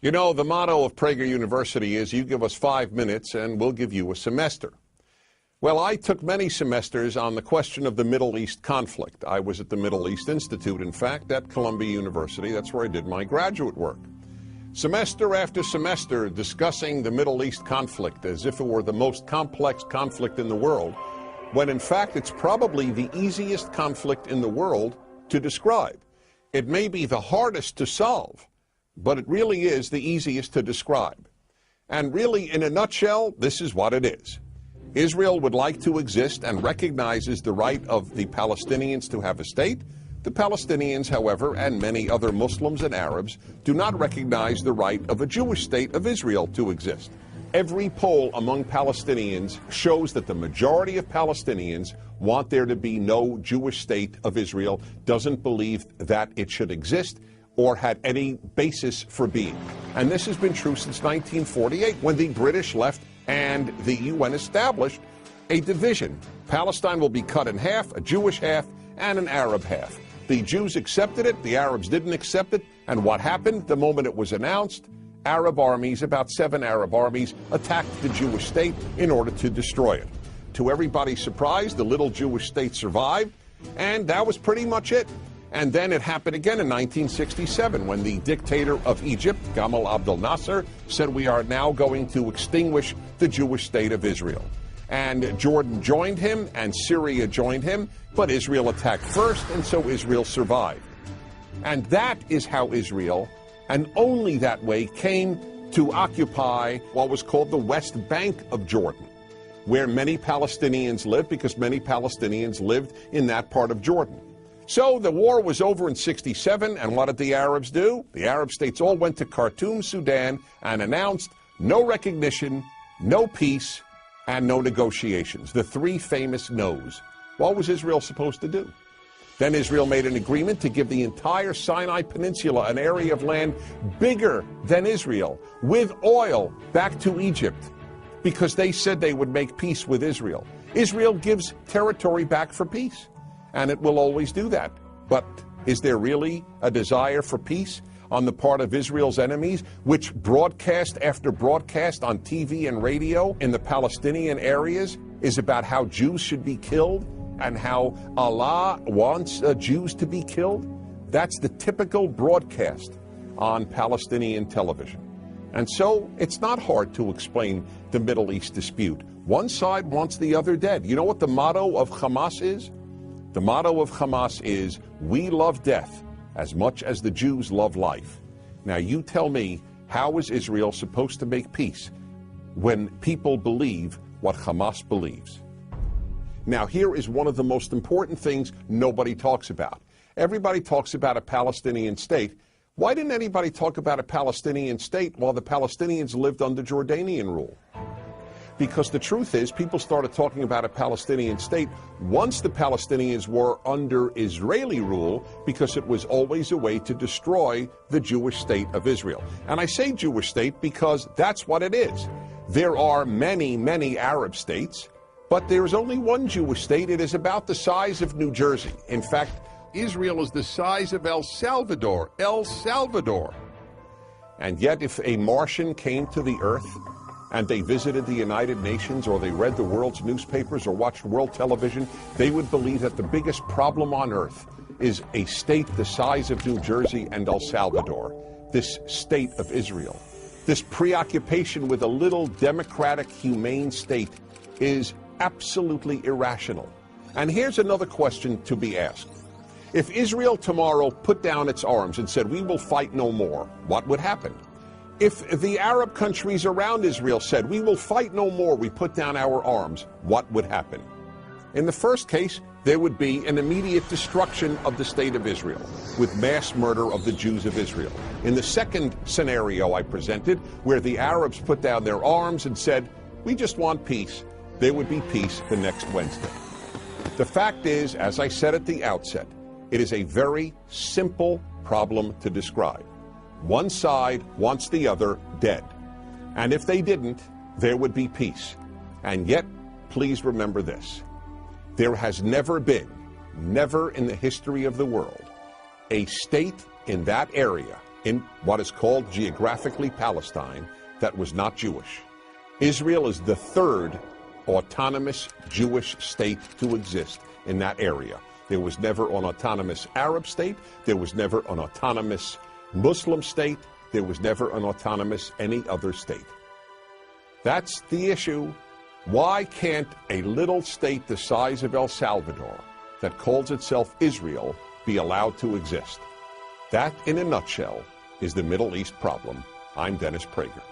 You know, the motto of Prager University is you give us 5 minutes and we'll give you a semester. Well, I took many semesters on the question of the Middle East conflict. I was at the Middle East Institute, in fact, at Columbia University. That's where I did my graduate work. Semester after semester discussing the Middle East conflict as if it were the most complex conflict in the world, when in fact it's probably the easiest conflict in the world to describe. It may be the hardest to solve, but it really is the easiest to describe. And really, in a nutshell, this is what it is. Israel would like to exist and recognizes the right of the Palestinians to have a state. The Palestinians, however, and many other Muslims and Arabs, do not recognize the right of a Jewish state of Israel to exist. Every poll among Palestinians shows that the majority of Palestinians want there to be no Jewish state of Israel, doesn't believe that it should exist or had any basis for being. And this has been true since 1948, when the British left and the UN established a division. Palestine will be cut in half, a Jewish half and an Arab half. The Jews accepted it, the Arabs didn't accept it, and what happened the moment it was announced? Arab armies, about 7 Arab armies, attacked the Jewish state in order to destroy it. To everybody's surprise, the little Jewish state survived, and that was pretty much it. And then it happened again in 1967 when the dictator of Egypt, Gamal Abdel Nasser, said we are now going to extinguish the Jewish state of Israel. And Jordan joined him and Syria joined him, but Israel attacked first, and so Israel survived. And that is how Israel, and only that way, came to occupy what was called the West Bank of Jordan, where many Palestinians lived, because many Palestinians lived in that part of Jordan. So the war was over in '67, and what did the Arabs do? The Arab states all went to Khartoum, Sudan, and announced no recognition, no peace, and no negotiations. The 3 famous no's. What was Israel supposed to do? Then Israel made an agreement to give the entire Sinai Peninsula, an area of land bigger than Israel, with oil, back to Egypt, because they said they would make peace with Israel. Israel gives territory back for peace, and it will always do that. But is there really a desire for peace on the part of Israel's enemies, which broadcast after broadcast on TV and radio in the Palestinian areas is about how Jews should be killed and how Allah wants Jews to be killed? That's the typical broadcast on Palestinian television. And so it's not hard to explain the Middle East dispute. One side wants the other dead. You know what the motto of Hamas is? The motto of Hamas is, we love death as much as the Jews love life. Now you tell me, how is Israel supposed to make peace when people believe what Hamas believes? Now here is one of the most important things nobody talks about. Everybody talks about a Palestinian state. Why didn't anybody talk about a Palestinian state while the Palestinians lived under Jordanian rule? Because the truth is, people started talking about a Palestinian state once the Palestinians were under Israeli rule, because it was always a way to destroy the Jewish state of Israel. And I say Jewish state because that's what it is. There are many, many Arab states, but there's only one Jewish state. It is about the size of New Jersey. In fact, Israel is the size of El Salvador. El Salvador. And yet, if a Martian came to the earth and they visited the United Nations, or they read the world's newspapers or watched world television, they would believe that the biggest problem on earth is a state the size of New Jersey and El Salvador, this state of Israel. This preoccupation with a little democratic, humane state is absolutely irrational. And here's another question to be asked. If Israel tomorrow put down its arms and said, we will fight no more, what would happen? If the Arab countries around Israel said, we will fight no more, we put down our arms, what would happen? In the first case, there would be an immediate destruction of the state of Israel, with mass murder of the Jews of Israel. In the second scenario I presented, where the Arabs put down their arms and said, we just want peace, there would be peace the next Wednesday. The fact is, as I said at the outset, it is a very simple problem to describe. One side wants the other dead. And if they didn't, there would be peace. And yet, please remember this. There has never in the history of the world, a state in that area in what is called geographically Palestine that was not Jewish. Israel is the third autonomous Jewish state to exist in that area. There was never an autonomous Arab state. There was never an autonomous Muslim state. There was never an autonomous any other state. That's the issue. Why can't a little state the size of El Salvador that calls itself Israel be allowed to exist? That, in a nutshell, is the Middle East problem. I'm Dennis Prager.